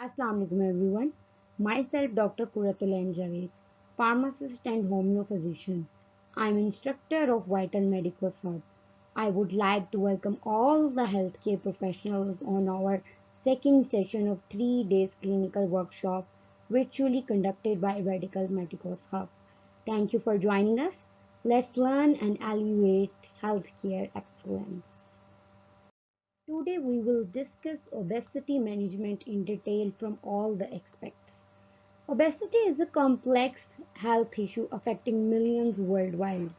Assalamu alaikum everyone. Myself Dr. Kuratulain Javed, pharmacist and homeophysician. I am instructor of Vital Medicos Hub. I would like to welcome all the healthcare professionals on our second session of 3 days clinical workshop virtually conducted by Medical Medicos Hub. Thank you for joining us. Let's learn and elevate healthcare excellence. Today we will discuss obesity management in detail from all the aspects. Obesity is a complex health issue affecting millions worldwide.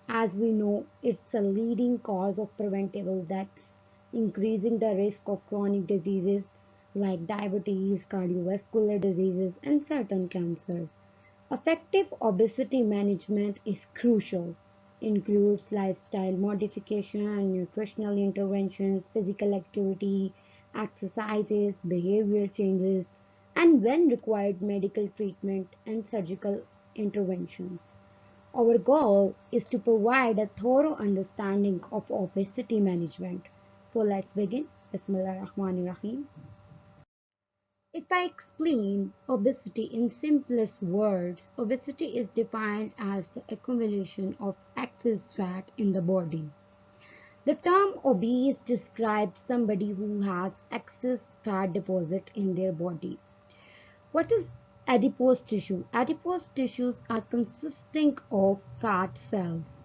As we know, it's a leading cause of preventable deaths, increasing the risk of chronic diseases like diabetes, cardiovascular diseases, and certain cancers. Effective obesity management is crucial, includes lifestyle modification, nutritional interventions, physical activity, exercises, behavior changes, and when required medical treatment and surgical interventions. Our goal is to provide a thorough understanding of obesity management. So let's begin. Bismillah ar-Rahman ar-Rahim. If I explain obesity in simplest words, obesity is defined as the accumulation of excess fat in the body. The term obese describes somebody who has excess fat deposit in their body. What is adipose tissue? Adipose tissues are consisting of fat cells.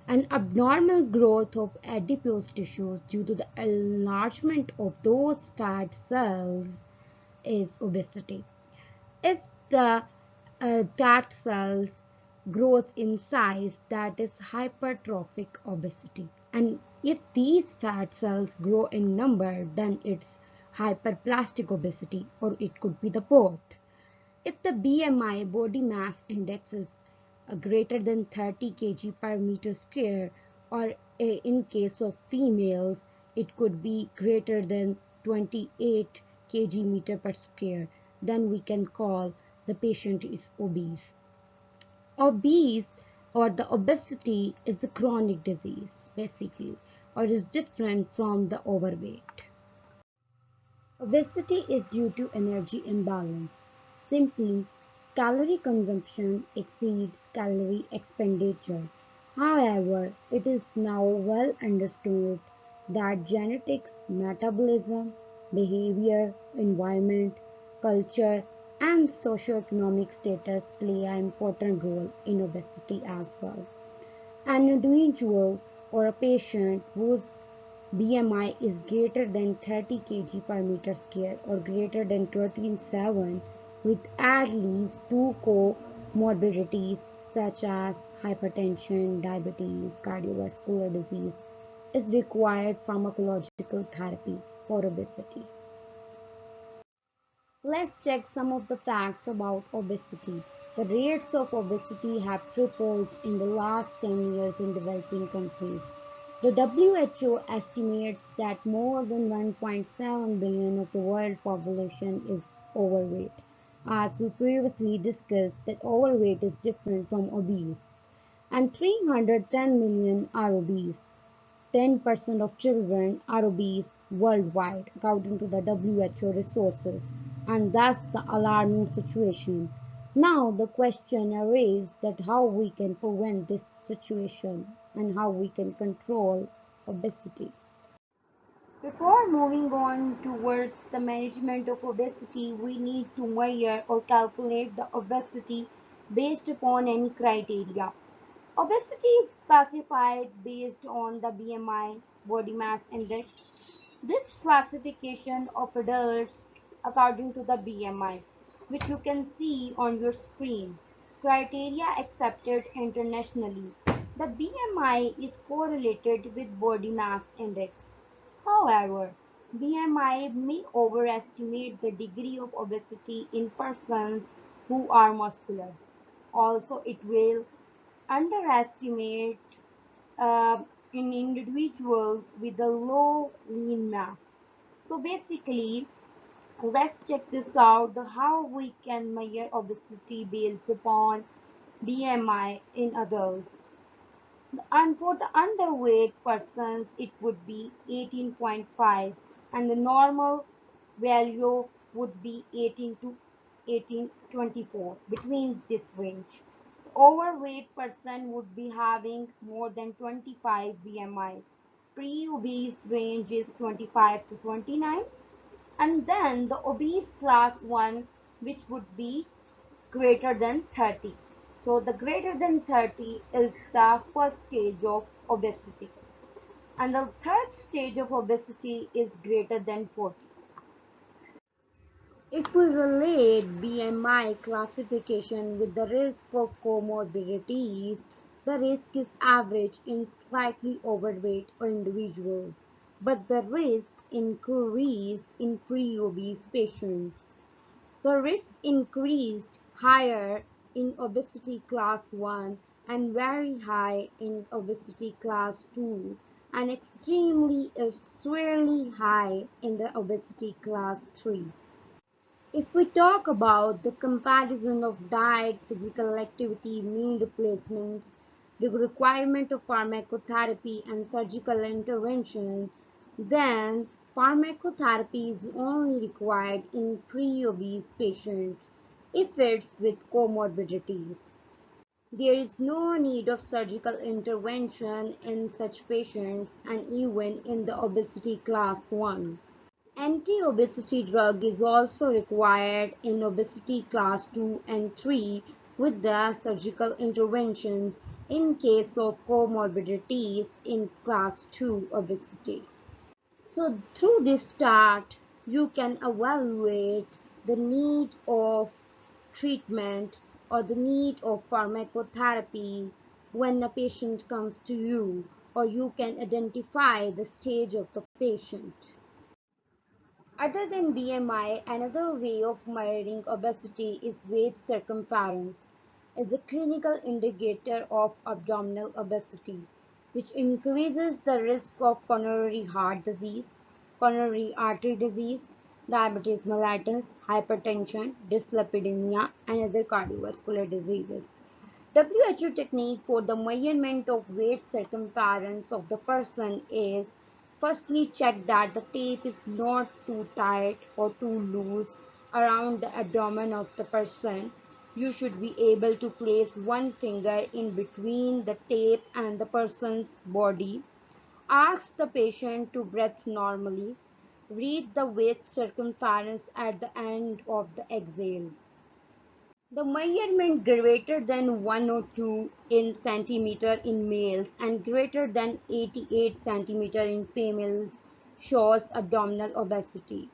An abnormal growth of adipose tissues due to the enlargement of those fat cells is obesity. If the fat cells grows in size, that is hypertrophic obesity. And if these fat cells grow in number, then it's hyperplastic obesity, or it could be the both. If the BMI body mass index is greater than 30 kg per meter square, or in case of females, it could be greater than 28 kg meter per square, then we can call the patient is obese. Obese or the obesity is a chronic disease basically, or is different from the overweight. Obesity is due to energy imbalance. Simply, calorie consumption exceeds calorie expenditure. However, it is now well understood that genetics, metabolism, behavior, environment, culture, and socioeconomic status play an important role in obesity as well. An individual or a patient whose BMI is greater than 30 kg per meter square or greater than 13.7 with at least two comorbidities such as hypertension, diabetes, cardiovascular disease is required pharmacological therapy for obesity. Let's check some of the facts about obesity. The rates of obesity have tripled in the last 10 years in developing countries. The WHO estimates that more than 1.7 billion of the world population is overweight. As we previously discussed, that overweight is different from obese, and 310 million are obese. 10% of children are obese worldwide, according to the WHO resources, and that's the alarming situation. Now the question arises that how we can prevent this situation and how we can control obesity. Before moving on towards the management of obesity, we need to measure or calculate the obesity based upon any criteria. Obesity is classified based on the BMI, body mass index. This classification of adults according to the BMI, which you can see on your screen, criteria accepted internationally. The BMI is correlated with body mass index. However, BMI may overestimate the degree of obesity in persons who are muscular. Also, it will underestimate uh, in individuals with a low lean mass. So basically, let's check this out, how we can measure obesity based upon BMI in adults. And for the underweight persons, it would be 18.5, and the normal value would be 18 to 18-24, between this range. Overweight person would be having more than 25 BMI. Pre-obese range is 25 to 29, and then the obese class 1, which would be greater than 30. So the greater than 30 is the first stage of obesity, and the third stage of obesity is greater than 40. If we relate BMI classification with the risk of comorbidities, the risk is average in slightly overweight individual, but the risk increased in pre-obese patients. The risk increased higher in obesity class 1 and very high in obesity class 2 and extremely severely high in the obesity class 3. If we talk about the comparison of diet, physical activity, meal replacements, the requirement of pharmacotherapy and surgical intervention, then pharmacotherapy is only required in pre-obese patients if it's with comorbidities. There is no need of surgical intervention in such patients and even in the obesity class 1. Anti-obesity drug is also required in obesity class 2 and 3 with the surgical interventions in case of comorbidities in class 2 obesity. So through this chart, you can evaluate the need of treatment or the need of pharmacotherapy when a patient comes to you, or you can identify the stage of the patient. Other than BMI, another way of measuring obesity is weight circumference, is a clinical indicator of abdominal obesity, which increases the risk of coronary heart disease, coronary artery disease, diabetes mellitus, hypertension, dyslipidemia, and other cardiovascular diseases. WHO technique for the measurement of weight circumference of the person is: firstly, check that the tape is not too tight or too loose around the abdomen of the person. You should be able to place one finger in between the tape and the person's body. Ask the patient to breathe normally. Read the weight circumference at the end of the exhale. The measurement greater than 102 in centimeter in males and greater than 88 centimeter in females shows abdominal obesity.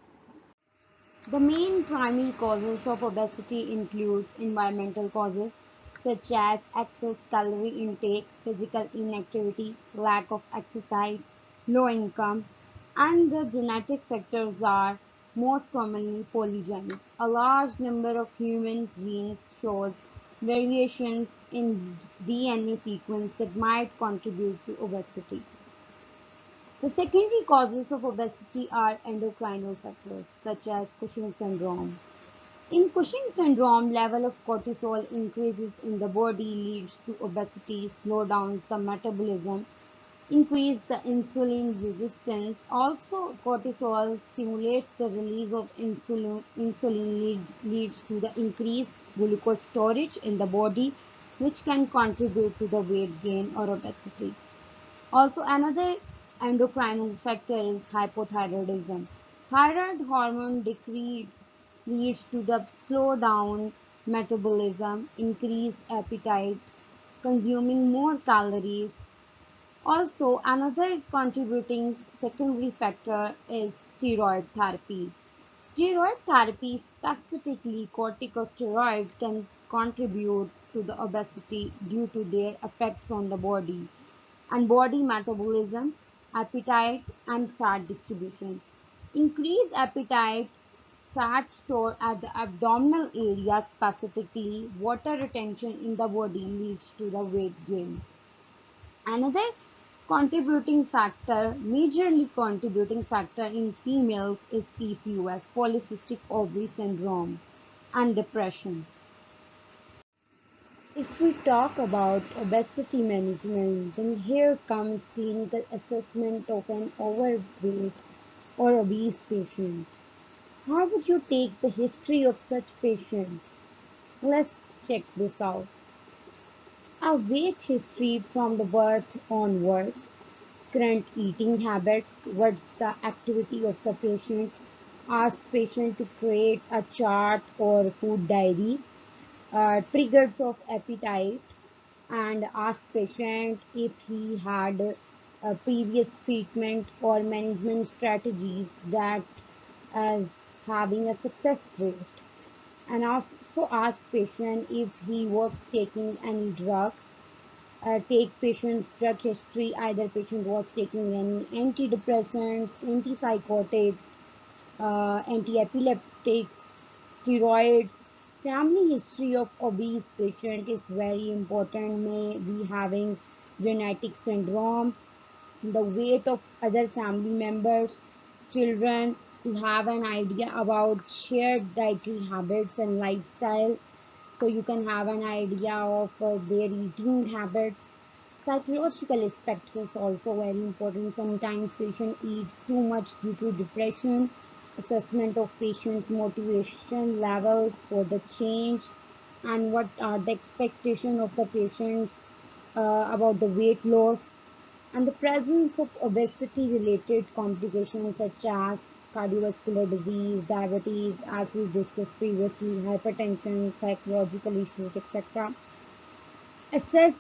The main primary causes of obesity include environmental causes such as excess calorie intake, physical inactivity, lack of exercise, low income, and the genetic factors are most commonly polygenic. A large number of human genes shows variations in DNA sequence that might contribute to obesity. The secondary causes of obesity are endocrinal factors such as Cushing syndrome. In Cushing syndrome, level of cortisol increases in the body leads to obesity, slow down the metabolism, increase the insulin resistance. Also, cortisol stimulates the release of insulin. Leads to the increased glucose storage in the body, which can contribute to the weight gain or obesity. Also, another endocrine factor is hypothyroidism. Thyroid hormone decrease leads to the slow down metabolism, increased appetite, consuming more calories. Also, another contributing secondary factor is steroid therapy. Steroid therapy, specifically corticosteroid, can contribute to the obesity due to their effects on the body and body metabolism, appetite, and fat distribution. Increased appetite, fat stored at the abdominal area, specifically water retention in the body, leads to the weight gain. Another contributing factor, majorly contributing factor in females is PCOS, polycystic ovary syndrome, and depression. If we talk about obesity management, then here comes clinical assessment of an overweight or obese patient. How would you take the history of such patient? Let's check this out. A weight history from the birth onwards, current eating habits, what's the activity of the patient, ask patient to create a chart or food diary, triggers of appetite, and ask patient if he had previous treatment or management strategies that as having a success rate, and also ask patient if he was taking any drug. Take patient's drug history, either patient was taking any antidepressants, antipsychotics, anti-epileptics, steroids. Family history of obese patient is very important, may be having genetic syndrome, the weight of other family members, children, to have an idea about shared dietary habits and lifestyle. So you can have an idea of their eating habits. Psychological aspects is also very important. Sometimes patient eats too much due to depression. Assessment of patient's motivation level for the change, and what are the expectation of the patients about the weight loss, and the presence of obesity related complications such as cardiovascular disease, diabetes, as we discussed previously, hypertension, psychological issues, etc. Assess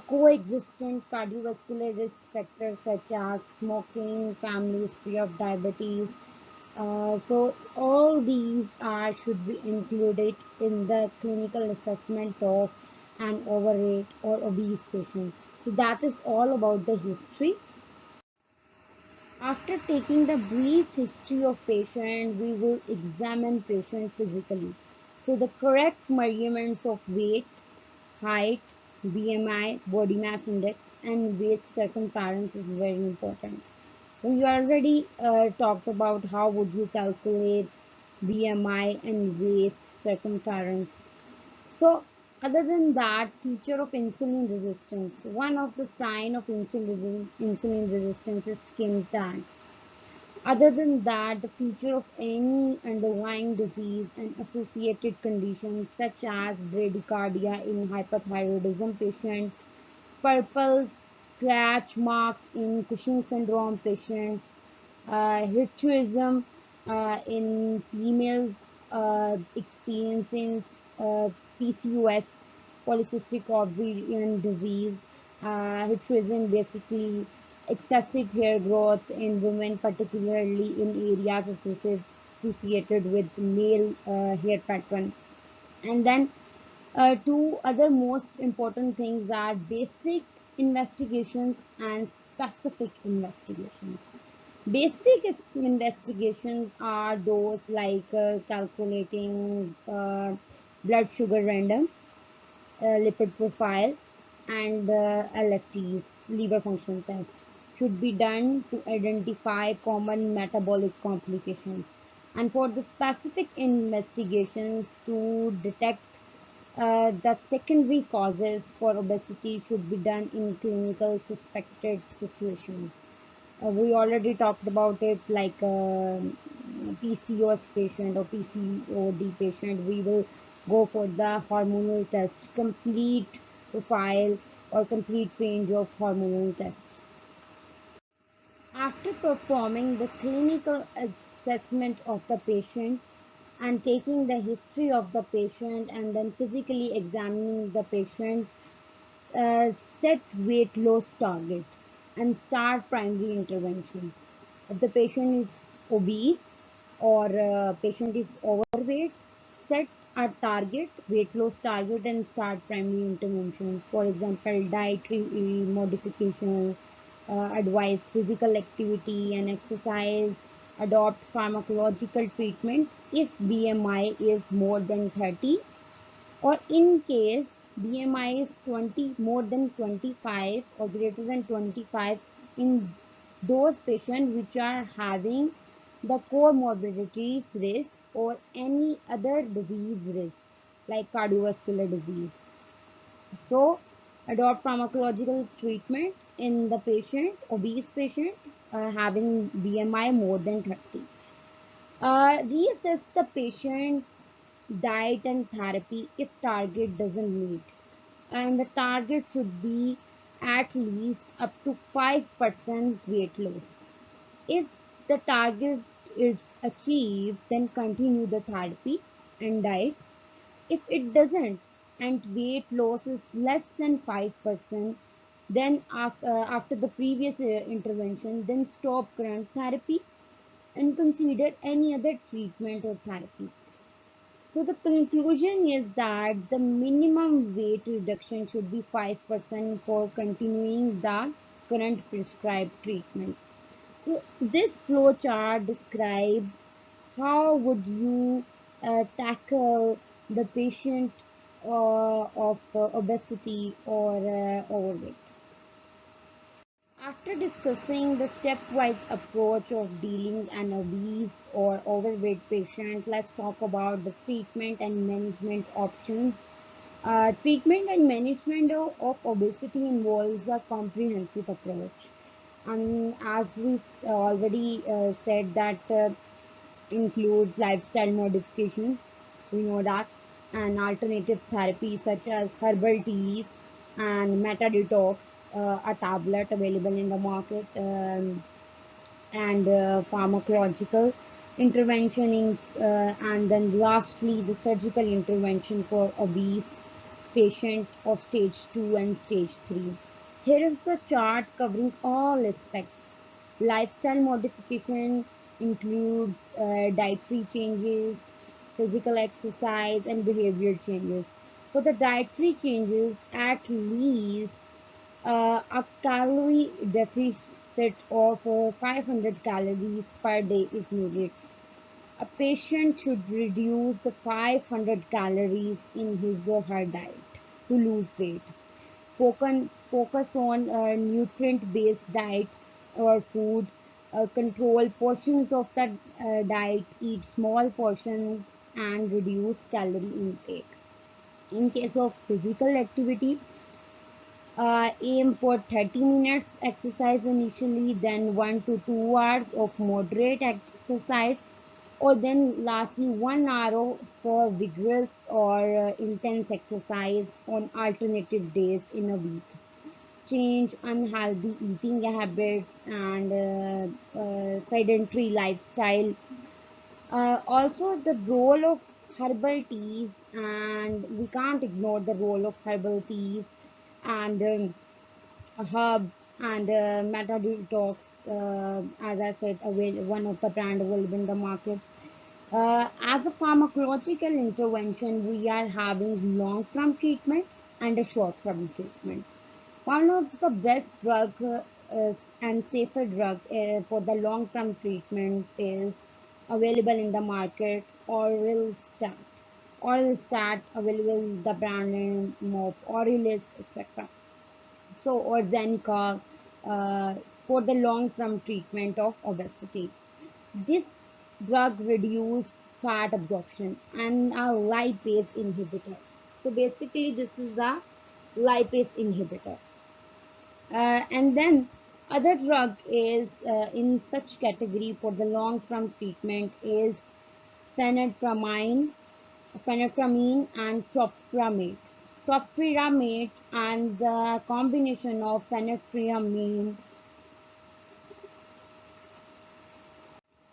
coexistent cardiovascular risk factors such as smoking, family history of diabetes. So all these should be included in the clinical assessment of an overweight or obese patient. So that is all about the history. After taking the brief history of patient, we will examine patient physically. So the correct measurements of weight, height, BMI, body mass index, and waist circumference is very important. We already talked about how would you calculate BMI and waist circumference. So other than that, feature of insulin resistance. One of the sign of insulin resistance is skin tags. Other than that, the feature of any underlying disease and associated conditions such as bradycardia in hypothyroidism patient, purple scratch marks in Cushing syndrome patients, hirsutism in females experiencing PCOS, polycystic ovarian disease. Hirsutism basically excessive hair growth in women, particularly in areas associated with male hair pattern. And then two other most important things are basic investigations and specific investigations. Basic investigations are those like calculating blood sugar random, lipid profile, and LFTs, liver function test, should be done to identify common metabolic complications. And for the specific investigations to detect the secondary causes for obesity should be done in clinical suspected situations. We already talked about it like PCOS patient or PCOD patient. We will go for the hormonal test, complete profile or complete range of hormonal tests. After performing the clinical assessment of the patient and taking the history of the patient and then physically examining the patient, set weight loss target and start primary interventions. If the patient is obese or patient is overweight, set a target, weight loss target, and start primary interventions. For example, dietary modification, advise physical activity and exercise, adopt pharmacological treatment if BMI is more than 30, or in case BMI is 20 more than 25 or greater than 25, in those patients which are having the comorbidities risk or any other disease risk like cardiovascular disease. So adopt pharmacological treatment in the patient, obese patient having BMI more than 30. Reassess the patient diet and therapy if target doesn't meet, and the target should be at least up to 5% weight loss. If the target is achieved, then continue the therapy and diet. If it doesn't and weight loss is less than 5%, then after the previous intervention, then stop current therapy and consider any other treatment or therapy. So the conclusion is that the minimum weight reduction should be 5% for continuing the current prescribed treatment. So this flowchart describes how would you tackle the patient of obesity or overweight. After discussing the stepwise approach of dealing an obese or overweight patient, let's talk about the treatment and management options. Treatment and management of obesity involves a comprehensive approach. And as we already said, that includes lifestyle modification, we know that, and alternative therapies such as herbal teas and meta detox, a tablet available in the market, and pharmacological intervention and then lastly the surgical intervention for obese patient of stage 2 and stage 3. Here is the chart covering all aspects. Lifestyle modification includes dietary changes, physical exercise, and behavior changes. For the dietary changes, at least a calorie deficit of 500 calories per day is needed. A patient should reduce the 500 calories in his or her diet to lose weight. Focus on a nutrient-based diet or food. Control portions of that diet. Eat small portions and reduce calorie intake. In case of physical activity, aim for 30 minutes exercise initially, then 1 to 2 hours of moderate exercise, or then lastly 1 hour for vigorous or intense exercise on alternative days in a week. Change unhealthy eating habits and sedentary lifestyle. Also the role of herbal teas, and we can't ignore the role of herbal teas and herbs and meta detox, as I said, one of the brand available in the market. As a pharmacological intervention, we are having long-term treatment and a short-term treatment. One of the best drug and safer drug for the long-term treatment is available in the market, oral stat. Oral stat available in the brand name of Aurelis, etc. So, or Zenica for the long-term treatment of obesity. This drug reduces fat absorption and a lipase inhibitor. So basically, this is the lipase inhibitor. And then other drug is in such category for the long-term treatment is phenetramine, phenetramine and topiramate. Topiramate and the combination of phenetramine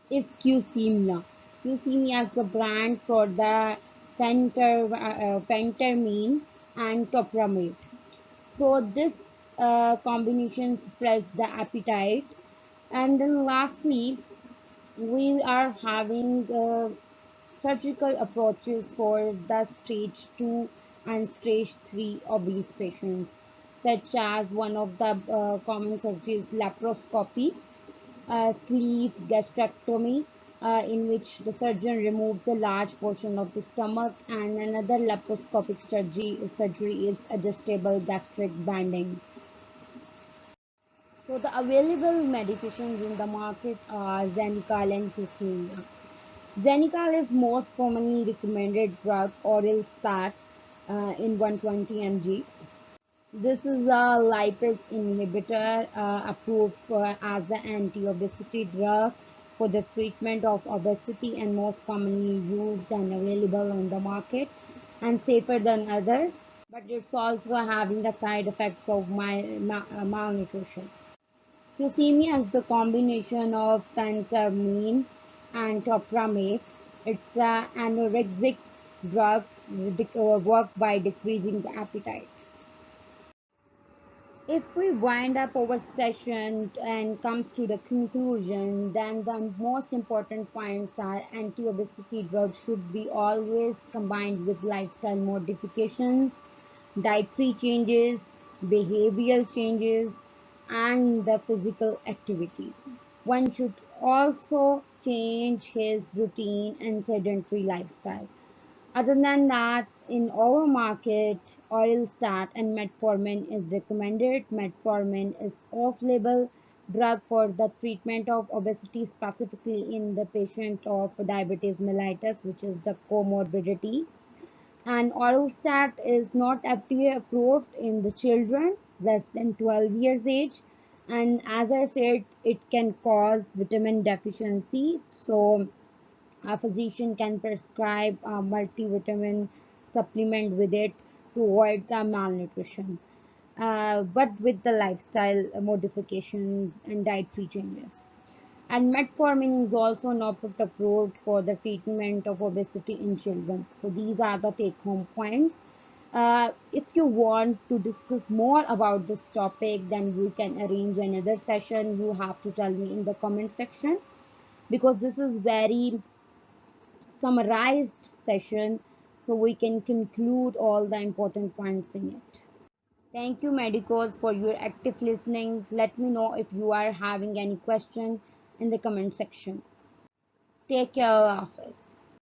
is Qsimia. Qsimia is the brand for the phentermine and topiramate. So this combination suppress the appetite. And then lastly, we are having surgical approaches for the stage 2 and stage 3 obese patients, such as one of the common surgeries laparoscopy, sleeve gastrectomy, in which the surgeon removes the large portion of the stomach, and another laparoscopic surgery is adjustable gastric banding. So the available medications in the market are Xenical and Qsimia. Xenical is most commonly recommended drug, oral stat in 120 mg. This is a lipase inhibitor approved for as an anti-obesity drug. for the treatment of obesity and most commonly used and available on the market and safer than others, but it's also having a side effects of malnutrition. Fusimia is the combination of phentermine and topiramate. It's an anorexic drug work by decreasing the appetite. If we wind up our session and comes to the conclusion, then the most important points are anti-obesity drugs should be always combined with lifestyle modifications, dietary changes, behavioral changes, and the physical activity. One should also change his routine and sedentary lifestyle. Other than that, in our market, Orlistat and metformin is recommended. Metformin is off-label drug for the treatment of obesity, specifically in the patient of diabetes mellitus, which is the comorbidity. And Orlistat is not FDA approved in the children less than 12 years age. And as I said, it can cause vitamin deficiency. So a physician can prescribe a multivitamin supplement with it to avoid the malnutrition, but with the lifestyle modifications and dietary changes. And metformin is also not approved for the treatment of obesity in children. So these are the take-home points. If you want to discuss more about this topic, then we can arrange another session. You have to tell me in the comment section because this is very summarized session so we can conclude all the important points in it. Thank you, Medicos, for your active listening. Let me know if you are having any question in the comment section. Take care, office.